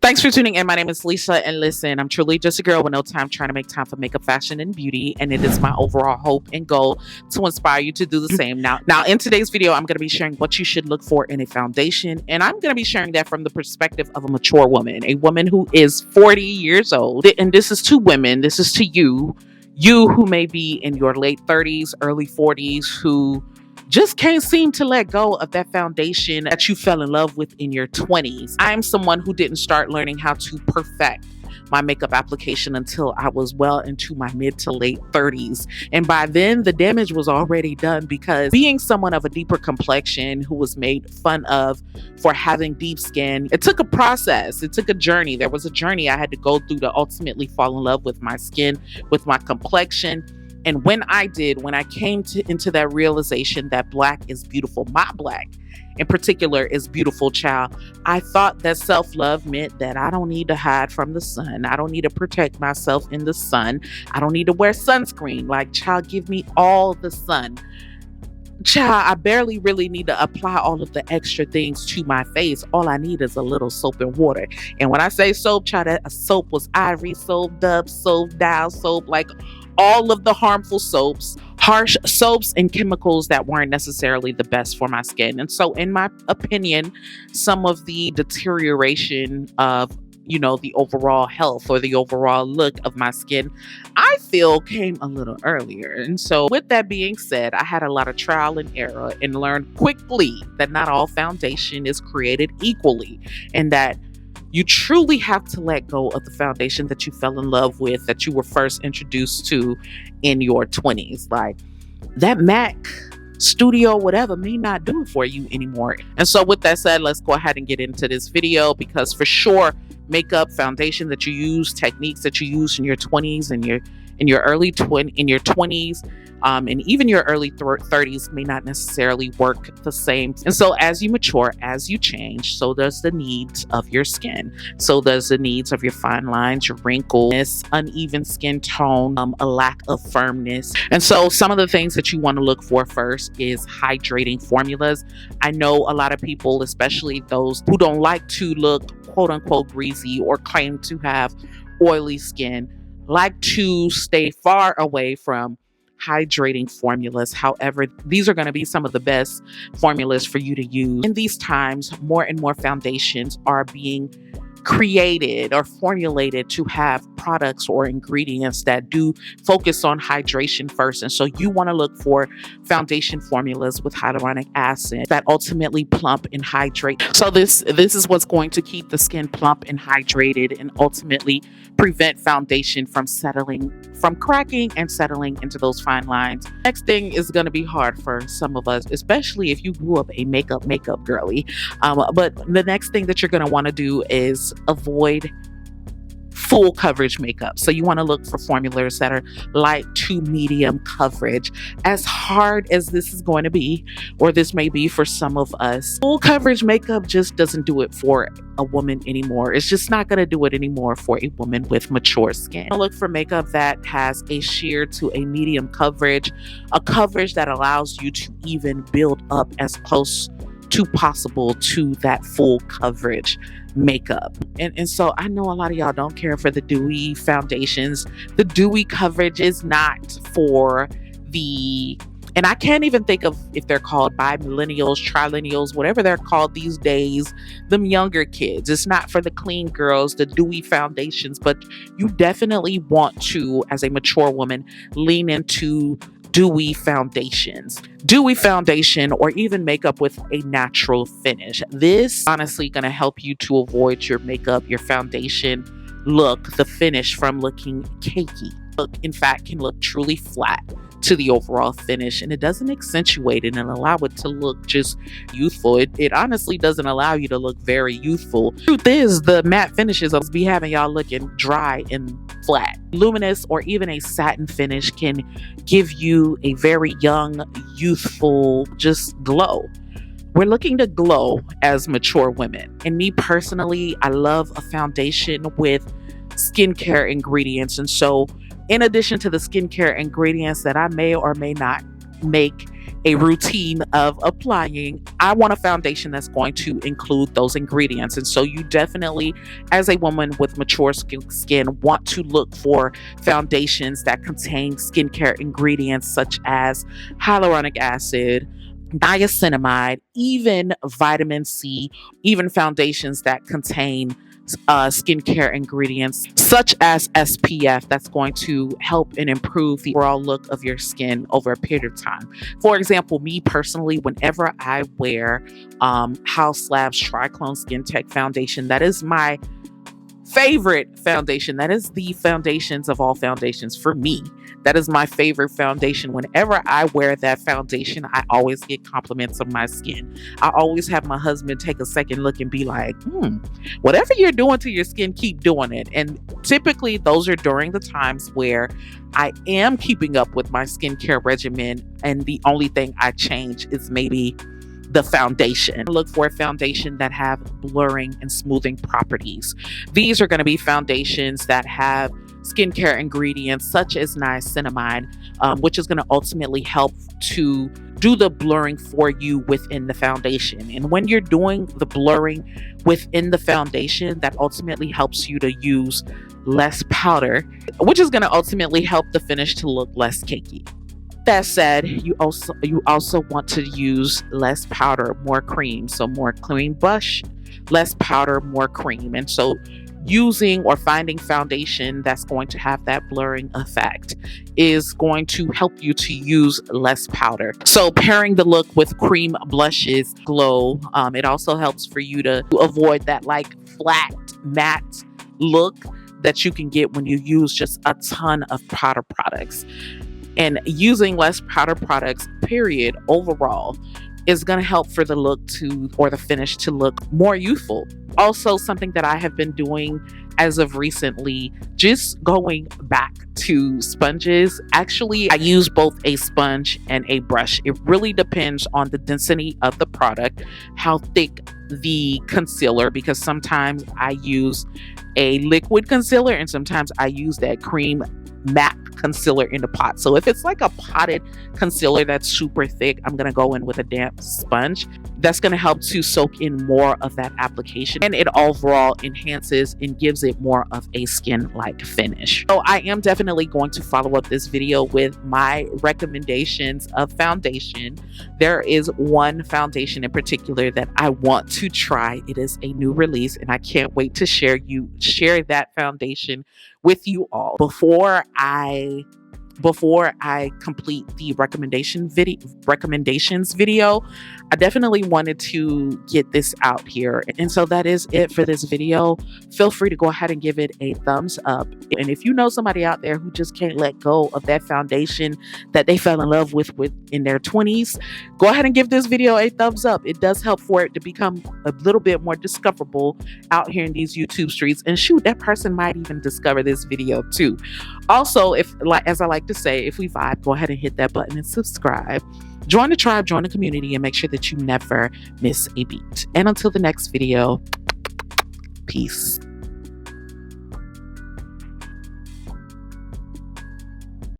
Thanks for tuning in. My name is Lisa, and listen, I'm truly just a girl with no time trying to make time for makeup, fashion, and beauty, and it is my overall hope and goal to inspire you to do the same. Now, in today's video, I'm going to be sharing what you should look for in a foundation, and I'm going to be sharing that from the perspective of a mature woman, a woman who is 40 years old, and this is to women. This is to you who may be in your late 30s, early 40s, who just can't seem to let go of that foundation that you fell in love with in your 20s. I'm someone who didn't start learning how to perfect my makeup application until I was well into my mid to late 30s. And by then, the damage was already done, because being someone of a deeper complexion who was made fun of for having deep skin, it took a process. It took a journey. There was a journey I had to go through to ultimately fall in love with my skin, with my complexion. And when I came into that realization that black is beautiful, my black in particular is beautiful, child, I thought that self-love meant that I don't need to hide from the sun. I don't need to protect myself in the sun. I don't need to wear sunscreen. Like, child, give me all the sun. Child, I barely really need to apply all of the extra things to my face. All I need is a little soap and water. And when I say soap, child, that soap was Ivory soap, Dove soap, Dial soap, like all of the harmful soaps, harsh soaps, and chemicals that weren't necessarily the best for my skin. And so, in my opinion, some of the deterioration of the overall health or the overall look of my skin, I feel came a little earlier. And so with that being said, I had a lot of trial and error and learned quickly that not all foundation is created equally, and that you truly have to let go of the foundation that you fell in love with, that you were first introduced to in your 20s. Like, that MAC Studio, whatever, may not do it for you anymore. And so with that said, let's go ahead and get into this video, because for sure, makeup, foundation that you use, techniques that you use in your 20s and your 20s, and even your early 30s may not necessarily work the same. And so as you mature, as you change, so does the needs of your skin. So does the needs of your fine lines, your wrinkles, uneven skin tone, a lack of firmness. And so some of the things that you want to look for first is hydrating formulas. I know a lot of people, especially those who don't like to look quote unquote greasy or claim to have oily skin, like to stay far away from hydrating formulas. However, these are going to be some of the best formulas for you to use. In these times, more and more foundations are being created or formulated to have products or ingredients that do focus on hydration first. And so you want to look for foundation formulas with hyaluronic acid that ultimately plump and hydrate. So this is what's going to keep the skin plump and hydrated, and ultimately prevent foundation from cracking and settling into those fine lines. Next thing is going to be hard for some of us, especially if you grew up a makeup girly. But the next thing that you're going to want to do is avoid full coverage makeup. So you want to look for formulas that are light to medium coverage. As hard as this is going to be, or this may be for some of us, full coverage makeup just doesn't do it for a woman anymore. It's just not going to do it anymore for a woman with mature skin. Look for makeup that has a sheer to a medium coverage, a coverage that allows you to even build up as close to possible to that full coverage makeup. And so I know a lot of y'all don't care for the dewy foundations. The dewy coverage is not for and I can't even think of if they're called bi-millennials, trilennials, whatever they're called these days, them younger kids. It's not for the clean girls, the dewy foundations, but you definitely want to, as a mature woman, lean into dewy foundations. Dewy foundation, or even makeup with a natural finish. This honestly going to help you to avoid your makeup, your foundation look, the finish from looking cakey. Look, in fact, can look truly flat to the overall finish, and it doesn't accentuate it and allow it to look just youthful. It honestly doesn't allow you to look very youthful. Truth is, the matte finishes will be having y'all looking dry and flat. Luminous or even a satin finish can give you a very young, youthful, just glow. We're looking to glow as mature women. And me personally, I love a foundation with skincare ingredients. And so in addition to the skincare ingredients that I may or may not make a routine of applying, I want a foundation that's going to include those ingredients. And so you definitely, as a woman with mature skin, want to look for foundations that contain skincare ingredients such as hyaluronic acid, niacinamide, even vitamin C, even foundations that contain skincare ingredients such as SPF that's going to help and improve the overall look of your skin over a period of time. For example, me personally, whenever I wear House Labs Triclone Skin Tech Foundation, that is my favorite foundation. That is the foundations of all foundations for me. That is my favorite foundation. Whenever I wear that foundation, I always get compliments of my skin. I always have my husband take a second look and be like, whatever you're doing to your skin, keep doing it. And typically those are during the times where I am keeping up with my skincare regimen, and the only thing I change is maybe the foundation. Look for a foundation that have blurring and smoothing properties. These are going to be foundations that have skincare ingredients such as niacinamide, which is going to ultimately help to do the blurring for you within the foundation. And when you're doing the blurring within the foundation, that ultimately helps you to use less powder, which is going to ultimately help the finish to look less cakey. That said, you also want to use less powder, more cream. So more cream brush, less powder, more cream. And so using or finding foundation that's going to have that blurring effect is going to help you to use less powder. So pairing the look with cream blushes glow. It also helps for you to avoid that like flat matte look that you can get when you use just a ton of powder products. And using less powder products, period, overall, is going to help for the look to, or the finish to look more youthful. Also, something that I have been doing as of recently, just going back to sponges. Actually, I use both a sponge and a brush. It really depends on the density of the product, how thick the concealer, because sometimes I use a liquid concealer and sometimes I use that cream matte concealer in the pot. So if it's like a potted concealer that's super thick, I'm going to go in with a damp sponge. That's going to help to soak in more of that application, and it overall enhances and gives it more of a skin-like finish. So I am definitely going to follow up this video with my recommendations of foundation. There is one foundation in particular that I want to try. It is a new release and I can't wait to share that foundation with you all. Before I complete the recommendations video, I definitely wanted to get this out here. And so that is it for this video. Feel free to go ahead and give it a thumbs up. And if you know somebody out there who just can't let go of that foundation that they fell in love with in their 20s, go ahead and give this video a thumbs up. It does help for it to become a little bit more discoverable out here in these YouTube streets. And shoot, that person might even discover this video too. Also, as I like to say, if we vibe, go ahead and hit that button and subscribe. Join the tribe, join the community, and make sure that you never miss a beat. And until the next video, peace.